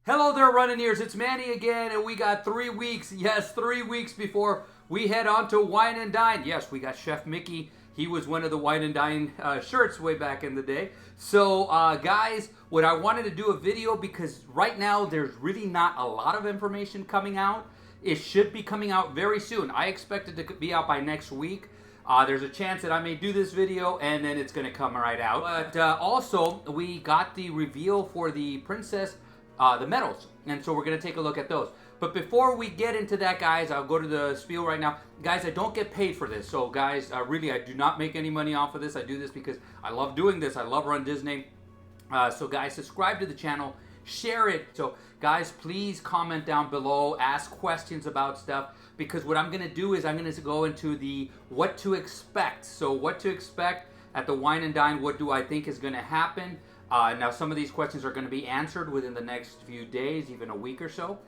Hello there, running-ears. It's Manny again, and we got 3 weeks. Yes, 3 weeks before we head on to Wine and Dine. Yes, we got Chef Mickey. He was one of the Wine and Dine shirts way back in the day. So, guys, what I wanted to do a video because right now there's really not a lot of information coming out. It should be coming out very soon. I expect it to be out by next week. There's a chance that I may do this video and then it's going to come right out. But also, we got the reveal for the Princess the medals, and so we're going to take a look at those. But before we get into that, guys, I'll go to the spiel right now. Guys, I don't get paid for this, so guys, really, I do not make any money off of this. I do this because I love doing this. I love runDisney. So guys, subscribe to the channel, share it. So guys, please comment down below, ask questions about stuff, because what I'm going to do is I'm going to go into the what to expect. So what to expect at the Wine and Dine, what do I think is going to happen? Now, some of these questions are going to be answered within the next few days, even a week or so,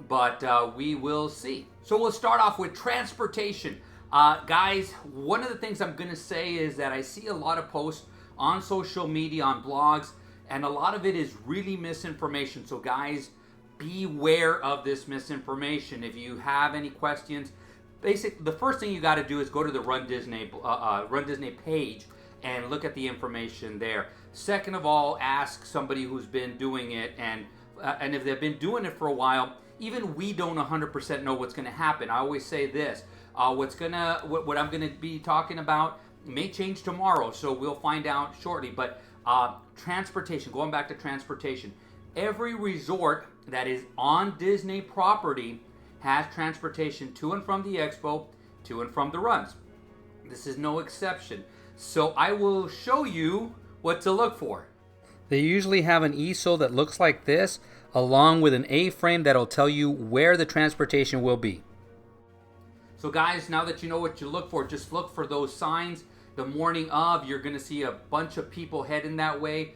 but we will see. So we'll start off with transportation. Guys, one of the things I'm going to say is that I see a lot of posts on social media, on blogs, and a lot of it is really misinformation. So guys, beware of this misinformation. If you have any questions, basically, the first thing you got to do is go to the runDisney page and look at the information there. Second of all, ask somebody who's been doing it, and if they've been doing it for a while, even we don't 100% know what's going to happen. I always say this: what I'm going to be talking about may change tomorrow, so we'll find out shortly. But transportation, going back to transportation, every resort that is on Disney property has transportation to and from the Expo, to and from the runs. This is no exception. So I will show you what to look for. They usually have an easel that looks like this, along with an A-frame that'll tell you where the transportation will be. So guys, now that you know what you look for, just look for those signs. The morning of, you're going to see a bunch of people heading that way.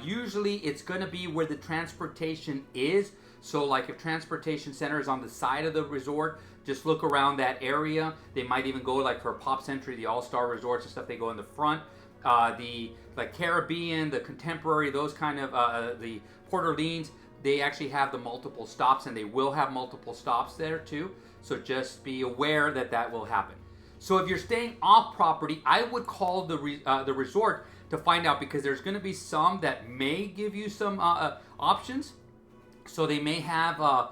Usually it's going to be where the transportation is. So like if transportation center is on the side of the resort, just look around that area. They might even go like for Pop Century, the All-Star Resorts and stuff, they go in the front. The Caribbean, the Contemporary, those kind of, the Port Orleans, they actually have the multiple stops, and they will have multiple stops there too. So just be aware that that will happen. So if you're staying off property, I would call the resort to find out, because there's going to be some that may give you some options. So they may have a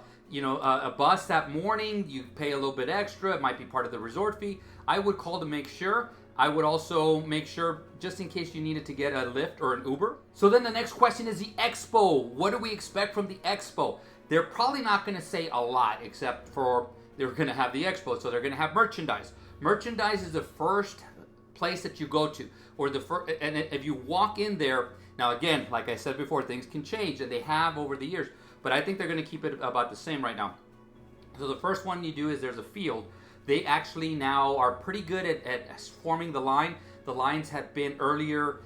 bus that morning. You pay a little bit extra. It might be part of the resort fee. I would call to make sure. I would also make sure, just in case you needed to get a Lyft or an Uber. So then the next question is the Expo. What do we expect from the Expo? They're probably not going to say a lot, except for they're going to have the Expo, so they're going to have merchandise. Merchandise is the first place that you go to, or and if you walk in there. Now again, like I said before, things can change, and they have over the years, but I think they're going to keep it about the same right now. So the first one you do is there's a field. They actually now are pretty good at forming the line. The lines have been earlier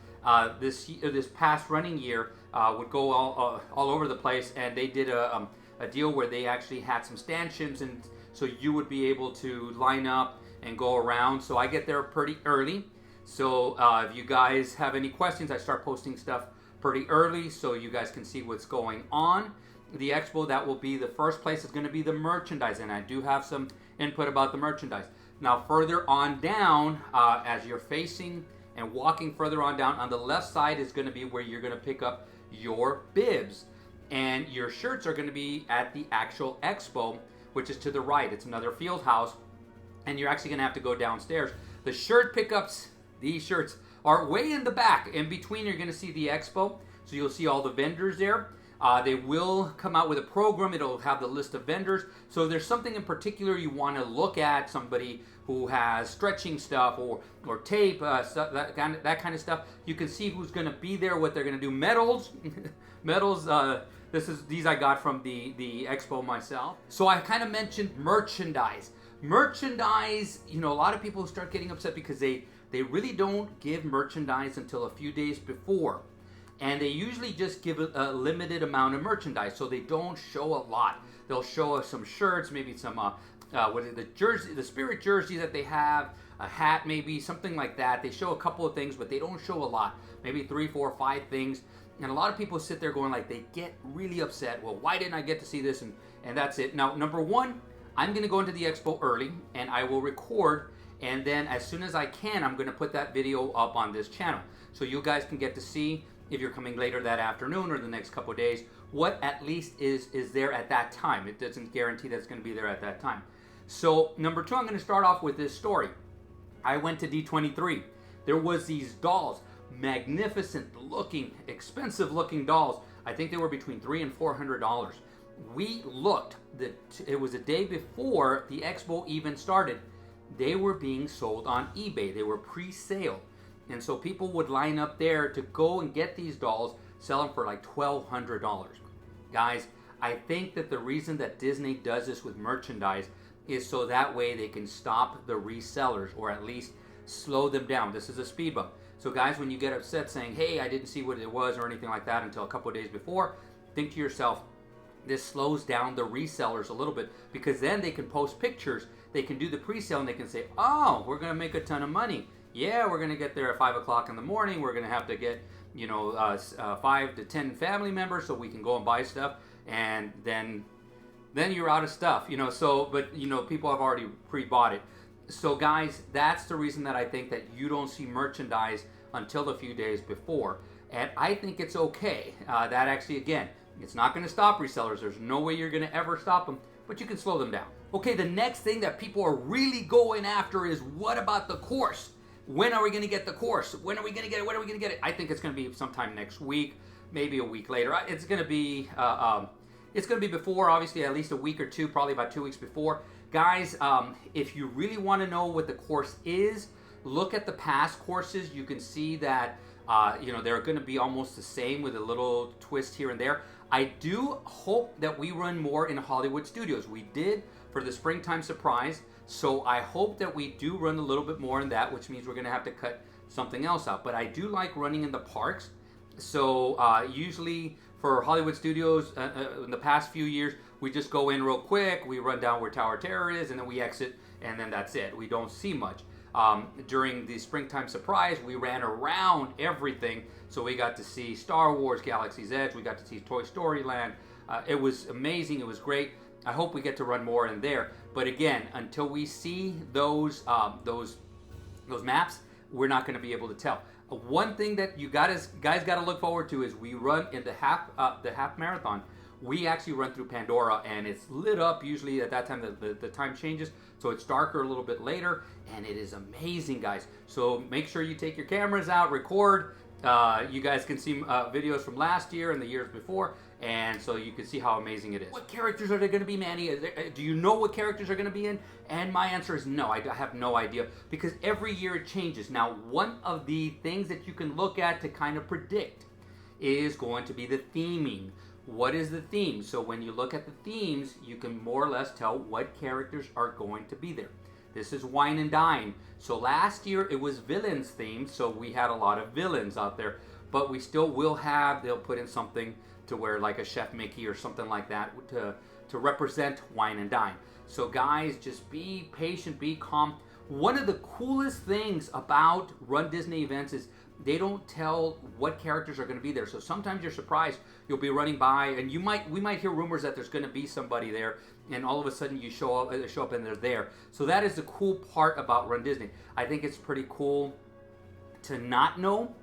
this past running year would go all over the place, and they did a deal where they actually had some stanchions, and so you would be able to line up and go around. So I get there pretty early. So if you guys have any questions, I start posting stuff pretty early so you guys can see what's going on. The Expo, that will be the first place. Is going to be the merchandise, and I do have some input about the merchandise. Now further on down, as you're facing and walking further on down, on the left side is going to be where you're going to pick up your bibs, and your shirts are going to be at the actual Expo, which is to the right. It's another field house, and you're actually going to have to go downstairs. The shirt pickups, these shirts are way in the back. In between, you're going to see the Expo, so you'll see all the vendors there. They will come out with a program. It'll have the list of vendors. So if there's something in particular you want to look at, somebody who has stretching stuff or tape, stuff, that kind of stuff, you can see who's going to be there, what they're going to do. Medals, medals. These I got from the Expo myself. So I kind of mentioned merchandise. Merchandise, a lot of people start getting upset because they really don't give merchandise until a few days before. And they usually just give a limited amount of merchandise, so they don't show a lot. They'll show us some shirts, maybe some the spirit jersey that they have, a hat, maybe something like that. They show a couple of things, but they don't show a lot. Maybe 3, 4, 5 things. And a lot of people sit there going like, they get really upset. Well, why didn't I get to see this? And that's it. Now, number one, I'm going to go into the expo early and I will record. And then as soon as I can, I'm going to put that video up on this channel. So you guys can get to see, if you're coming later that afternoon or the next couple of days, what at least is there at that time. It doesn't guarantee that's going to be there at that time. So number two, I'm going to start off with this story. I went to D23. There was these dolls, magnificent looking, expensive looking dolls. I think they were between $300 and $400. We looked, it was a day before the expo even started. They were being sold on eBay. They were pre-sale. And so people would line up there to go and get these dolls, sell them for like $1,200. Guys, I think that the reason that Disney does this with merchandise is so that way they can stop the resellers, or at least slow them down. This is a speed bump. So guys, when you get upset saying, hey, I didn't see what it was or anything like that until a couple of days before, think to yourself, this slows down the resellers a little bit, because then they can post pictures, they can do the pre-sale, and they can say, oh, we're going to make a ton of money. Yeah, we're going to get there at 5 o'clock in the morning. We're going to have to get, 5 to 10 family members so we can go and buy stuff. And then you're out of stuff, but people have already pre-bought it. So guys, that's the reason that I think that you don't see merchandise until a few days before. And I think it's okay. That actually, again, it's not going to stop resellers. There's no way you're going to ever stop them, but you can slow them down. Okay, the next thing that people are really going after is, what about the course? When are we going to get the course? When are we going to get it? When are we going to get it? I think it's going to be sometime next week, maybe a week later. It's going to be before, obviously, at least a week or two, probably about 2 weeks before. Guys, if you really want to know what the course is, look at the past courses. You can see that they're going to be almost the same with a little twist here and there. I do hope that we run more in Hollywood Studios. We did for the springtime surprise, so I hope that we do run a little bit more in that, which means we're going to have to cut something else out. But I do like running in the parks. So usually for Hollywood Studios, in the past few years, we just go in real quick, we run down where Tower Terror is, and then we exit, and then that's it. We don't see much. During the springtime surprise, we ran around everything. So we got to see Star Wars, Galaxy's Edge. We got to see Toy Story Land. It was amazing. It was great. I hope we get to run more in there. But again, until we see those maps, we're not going to be able to tell. One thing that you guys got to look forward to is we run in the half marathon. We actually run through Pandora, and it's lit up. Usually at that time the time changes, so it's darker a little bit later, and it is amazing, guys. So make sure you take your cameras out, record. You guys can see videos from last year and the years before, and so you can see how amazing it is. What characters are there going to be, Manny? Do you know what characters are going to be in? And my answer is no, I have no idea, because every year it changes. Now, one of the things that you can look at to kind of predict is going to be the theming. What is the theme? So when you look at the themes, you can more or less tell what characters are going to be there. This is Wine and Dine. So last year it was villains themed, so we had a lot of villains out there, but we still will have, they'll put in something to where like a Chef Mickey or something like that to represent Wine and Dine. So guys, just be patient, be calm. One of the coolest things about Run Disney events is they don't tell what characters are going to be there. So sometimes you're surprised. You'll be running by, and we might hear rumors that there's going to be somebody there, and all of a sudden you show up and they're there. So that is the cool part about Run Disney. I think it's pretty cool to not know.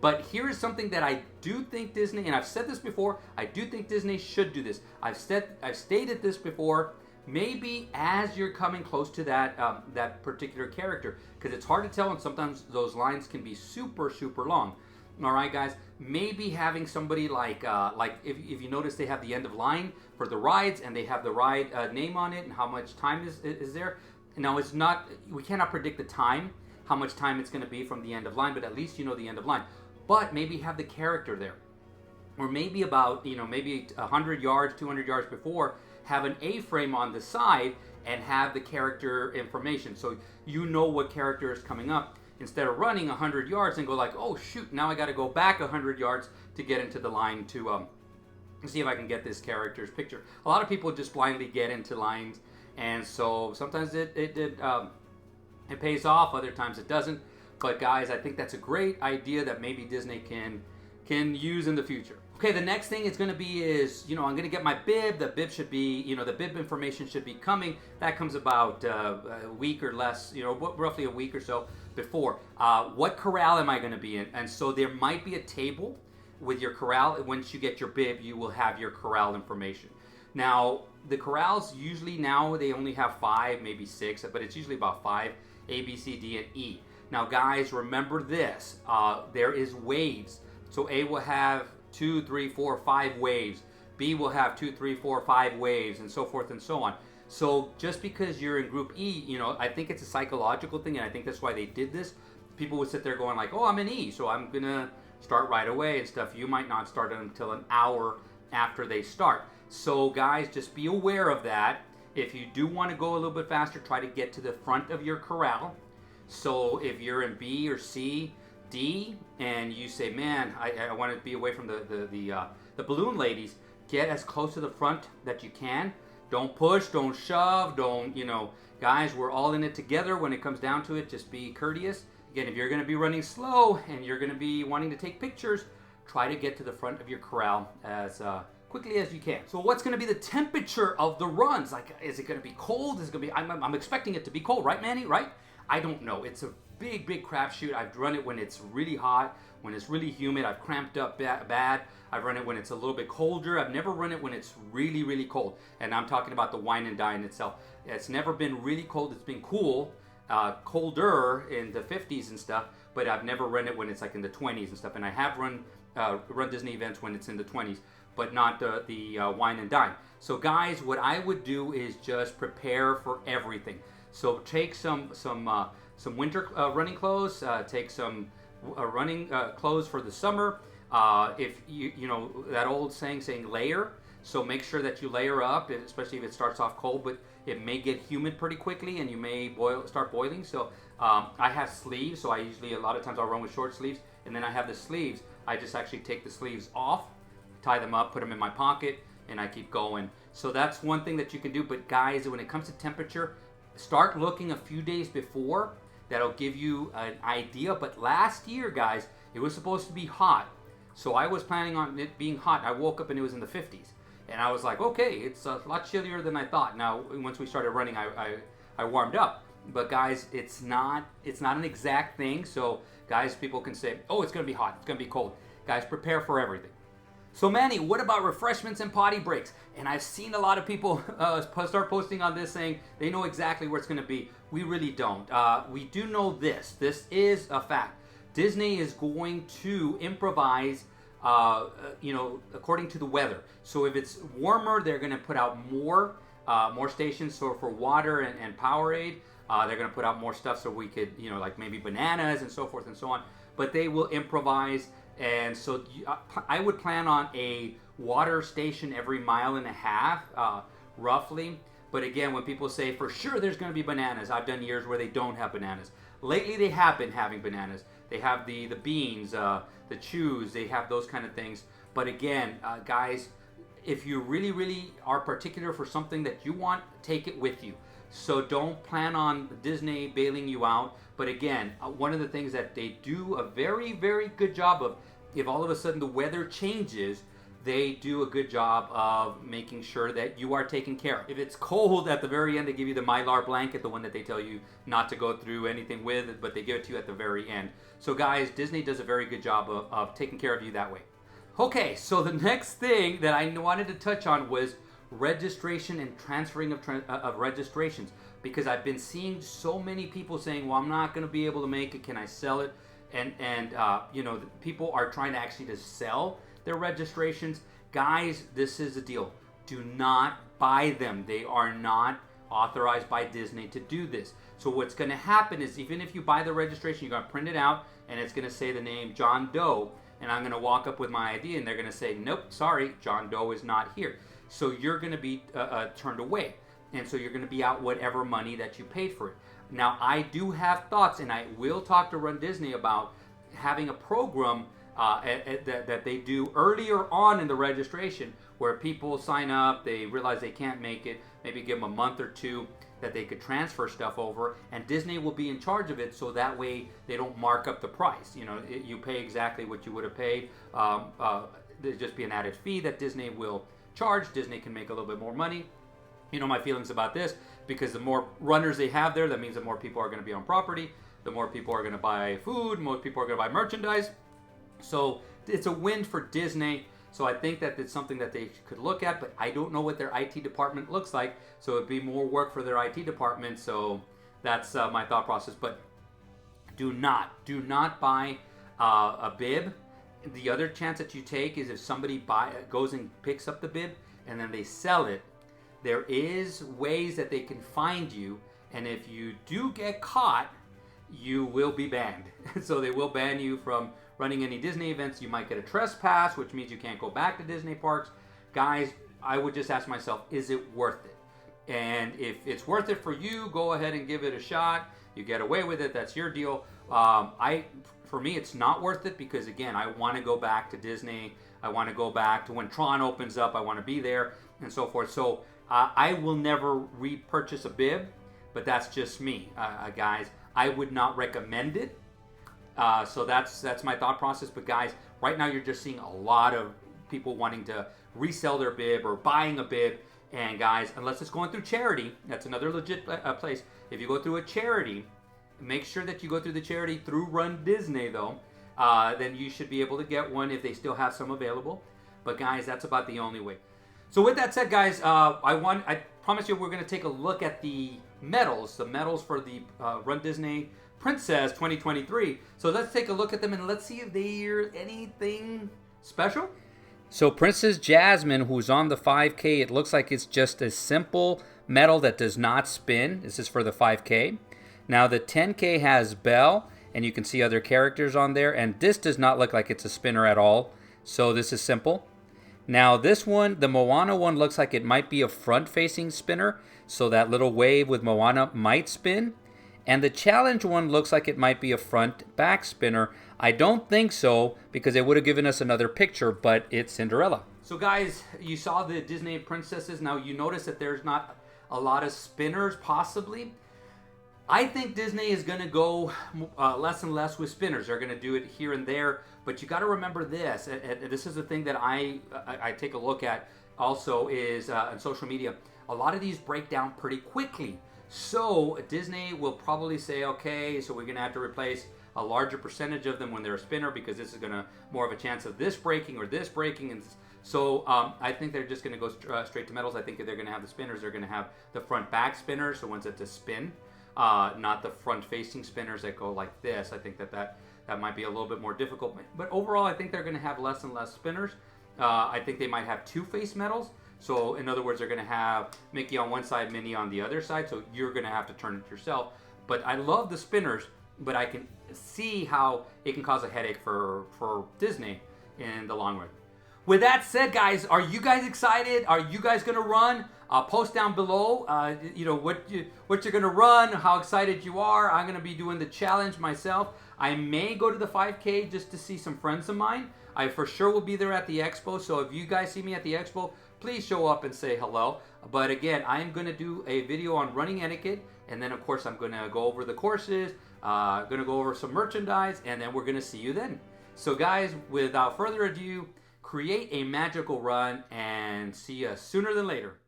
But here is something that I do think Disney, and I've said this before, I do think Disney should do this. I've stated this before. Maybe as you're coming close to that particular character, because it's hard to tell, and sometimes those lines can be super, super long. All right, guys. Maybe having somebody like if you notice they have the end of line for the rides, and they have the ride name on it and how much time is there. Now it's not, we cannot predict the time, how much time it's going to be from the end of line, but at least you know the end of line. But maybe have the character there, or maybe about maybe 100 yards, 200 yards before, have an A-frame on the side and have the character information, so you know what character is coming up, instead of running 100 yards and go like, oh shoot, now I got to go back 100 yards to get into the line to see if I can get this character's picture. A lot of people just blindly get into lines, and so sometimes it pays off, other times it doesn't. But guys, I think that's a great idea that maybe Disney can can use in the future. Okay, the next thing is going to be is, I'm going to get my bib. The bib should be, the bib information should be coming. That comes about a week or less, roughly a week or so before. What corral am I going to be in? And so there might be a table with your corral. Once you get your bib, you will have your corral information. Now, the corrals usually now they only have 5, maybe 6, but it's usually about 5, A, B, C, D, and E. Now, guys, remember this. There is waves. So A will have 2, 3, 4, 5 waves. B will have 2, 3, 4, 5 waves, and so forth and so on. So just because you're in group E, I think it's a psychological thing, and I think that's why they did this. People would sit there going like, oh, I'm in E, so I'm going to start right away and stuff. You might not start until an hour after they start. So guys, just be aware of that. If you do want to go a little bit faster, try to get to the front of your corral. So if you're in B or C, D, and you say, man, I want to be away from the balloon ladies, get as close to the front that you can. Don't push, don't shove, don't, guys, we're all in it together. When it comes down to it, just be courteous. Again, if you're going to be running slow and you're going to be wanting to take pictures, try to get to the front of your corral as quickly as you can. So what's going to be the temperature of the runs? Like, is it going to be cold? Is it going to be, I'm expecting it to be cold, right, Manny, right? I don't know. It's a big crapshoot. I've run it when it's really hot, when it's really humid. I've cramped up bad. I've run it when it's a little bit colder. I've never run it when it's really cold. And I'm talking about the Wine Dine itself. It's never been really cold. It's been cool, colder in the 50s and stuff, but I've never run it when it's like in the 20s and stuff. And I have run Disney events when it's in the 20s, but not the Wine Dine. So guys, what I would do is just prepare for everything. So take some winter running clothes. Take some running clothes for the summer. If you know that old saying layer. So make sure that you layer up, especially if it starts off cold. But it may get humid pretty quickly, and you may start boiling. So I have sleeves. So I usually a lot of times I'll run with short sleeves, and then I have the sleeves. I just actually take the sleeves off, tie them up, put them in my pocket, and I keep going. So that's one thing that you can do. But guys, when it comes to temperature, start looking a few days before. That'll give you an idea. But last year, guys, it was supposed to be hot. So I was planning on it being hot. I woke up and it was in the 50s. And I was like, okay, it's a lot chillier than I thought. Now, once we started running, I warmed up. But guys, it's not an exact thing. So guys, people can say, oh, it's going to be hot. It's going to be cold. Guys, prepare for everything. So Manny, what about refreshments and potty breaks? And I've seen a lot of people start posting on this saying they know exactly where it's going to be. We really don't. We do know this. This is a fact. Disney is going to improvise, according to the weather. So if it's warmer, they're going to put out more stations. So for water and Powerade, they're going to put out more stuff so we could, like maybe bananas and so forth and so on. But they will improvise. And so I would plan on a water station every 1.5 miles, roughly. But again, when people say for sure there's going to be bananas, I've done years where they don't have bananas. Lately, they have been having bananas. They have the beans, the chews. They have those kind of things. But again, guys, if you really are particular for something that you want, take it with you. So don't plan on Disney bailing you out. But again, one of the things that they do a very good job of, if all of a sudden the weather changes, they do a good job of making sure that you are taken care of. If it's cold at the very end, they give you the Mylar blanket, the one that they tell you not to go through anything with, but they give it to you at the very end. So guys, Disney does a very good job of taking care of you that way. Okay, so the next thing that I wanted to touch on was registration and transferring of registrations, because I've been seeing so many people saying, well, I'm not going to be able to make it, can I sell it? And people are trying to actually to sell their registrations. Guys, this is the deal. Do not buy them. They are not authorized by Disney to do this. So what's going to happen is, even if you buy the registration, you're going to print it out and it's going to say the name John Doe, and I'm going to walk up with my ID and they're going to say, nope, sorry, John Doe is not here. So you're going to be turned away. And so you're going to be out whatever money that you paid for it. Now, I do have thoughts, and I will talk to RunDisney about having a program that they do earlier on in the registration, where people sign up, they realize they can't make it, maybe give them a month or two, that they could transfer stuff over, and Disney will be in charge of it, so that way they don't mark up the price. You know, you pay exactly what you would have paid. There'd just be an added fee that Disney will charge. Disney can make a little bit more money. You know my feelings about this, because the more runners they have there, that means the more people are going to be on property, the more people are going to buy food, more people are going to buy merchandise. So it's a win for Disney. So I think that it's something that they could look at, but I don't know what their IT department looks like. So it'd be more work for their IT department. So that's my thought process. But do not buy a bib. The other chance that you take is if somebody goes and picks up the bib and then they sell it. There is ways that they can find you, and if you do get caught, you will be banned. So they will ban you from running any Disney events. You might get a trespass, which means you can't go back to Disney parks. Guys, I would just ask myself, is it worth it? And if it's worth it for you, go ahead and give it a shot. You get away with it, that's your deal. For me, it's not worth it, because again, I want to go back to Disney. I want to go back to when Tron opens up. I want to be there and so forth. So I will never repurchase a bib, but that's just me, guys. I would not recommend it. So that's my thought process. But guys, right now you're just seeing a lot of people wanting to resell their bib or buying a bib. And guys, unless it's going through charity, that's another legit place. If you go through a charity, make sure that you go through the charity through runDisney though. Then you should be able to get one if they still have some available. But guys, that's about the only way. So with that said, guys, I promise you we're going to take a look at the medals for the runDisney Princess 2023. So let's take a look at them and let's see if they're anything special. So Princess Jasmine, who's on the 5K, it looks like it's just a simple medal that does not spin. This is for the 5K. Now the 10K has Belle, and you can see other characters on there, and this does not look like it's a spinner at all. So this is simple. Now this one, the Moana one, looks like it might be a front-facing spinner, so that little wave with Moana might spin. And the challenge one looks like it might be a front-back spinner. I don't think so, because it would have given us another picture, but it's Cinderella. So guys, you saw the Disney princesses. Now you notice that there's not a lot of spinners, possibly. I think Disney is going to go less and less with spinners. They're going to do it here and there. But you got to remember this. And this is the thing that I take a look at also is on social media. A lot of these break down pretty quickly. So Disney will probably say, okay, so we're going to have to replace a larger percentage of them when they're a spinner, because this is going to more of a chance of this breaking or this breaking. And so I think they're just going to go straight to metals. I think if they're going to have the spinners, they're going to have the front back spinners, the ones that just spin. Not the front-facing spinners that go like this. I think that might be a little bit more difficult. But overall, I think they're going to have less and less spinners. I think they might have two-face medals. So in other words, they're going to have Mickey on one side, Minnie on the other side. So you're going to have to turn it yourself. But I love the spinners, but I can see how it can cause a headache for Disney in the long run. With that said, guys, are you guys excited? Are you guys going to run? Post down below, what you're going to run, how excited you are. I'm going to be doing the challenge myself. I may go to the 5K just to see some friends of mine. I for sure will be there at the Expo. So if you guys see me at the Expo, please show up and say hello. But again, I'm going to do a video on running etiquette. And then, of course, I'm going to go over the courses, going to go over some merchandise, and then we're going to see you then. So guys, without further ado, create a magical run and see you sooner than later.